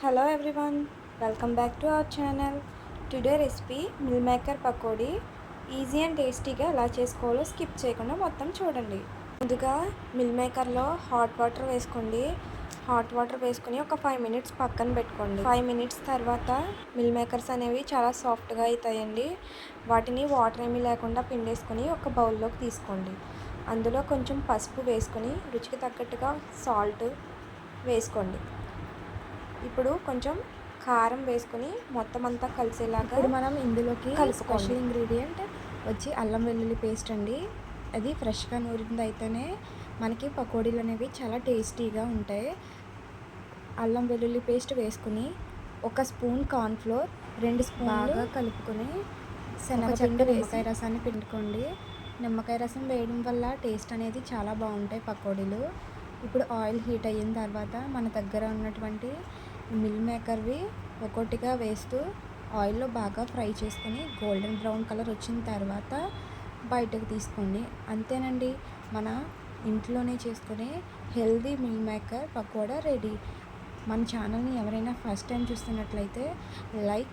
Hello everyone, welcome back to our channel. Today recipe meal maker pakodi easy and టేస్టీగా ఎలా చేసుకోవాలో skip చేయకుండా మొత్తం చూడండి. ముందుగా మిల్ మేకర్లో హాట్ వాటర్ వేసుకోండి. హాట్ వాటర్ వేసుకొని ఒక 5 మినిట్స్ పక్కన పెట్టుకోండి. 5 మినిట్స్ తర్వాత మిల్ మేకర్స్ అనేవి చాలా సాఫ్ట్గా అవుతాయండి. వాటిని వాటర్ ఏమీ లేకుండా పిండేసుకొని ఒక బౌల్లోకి తీసుకోండి. అందులో కొంచెం పసుపు వేసుకొని రుచికి తగ్గట్టుగా సాల్ట్ వేసుకోండి. ఇప్పుడు కొంచెం కారం వేసుకొని మొత్తం అంతా కలిసేలాగా ఇప్పుడు మనం ఇందులోకి కలుపుకోండి. స్పెషల్ ఇంగ్రీడియంట్ వచ్చి అల్లం వెల్లుల్లి పేస్ట్ అండి. అది ఫ్రెష్గా నూరింది అయితేనే మనకి పకోడీలు అనేవి చాలా టేస్టీగా ఉంటాయి. అల్లం వెల్లుల్లి పేస్ట్ వేసుకుని ఒక స్పూన్ కార్న్ఫ్లోర్, 2 స్పూన్లు బాగా కలుపుకొని శనగపిండి నిమ్మకాయ రసాన్ని పిండుకోండి. నిమ్మకాయ రసం వేయడం వల్ల టేస్ట్ అనేది చాలా బాగుంటాయి పకోడీలు. ఇప్పుడు ఆయిల్ హీట్ అయిన తర్వాత మన దగ్గర ఉన్నటువంటి మిల్ మేకర్వి ఒక్కొక్కటిగా వేస్తూ ఆయిల్లో బాగా ఫ్రై చేసుకొని గోల్డెన్ బ్రౌన్ కలర్ వచ్చిన తర్వాత బయటకు తీసుకోండి. అంతేనండి, మన ఇంట్లోనే చేసుకునే healthy meal maker pakoda ready. మన ఛానల్ని ఎవరైనా ఫస్ట్ టైం చూస్తున్నట్లయితే లైక్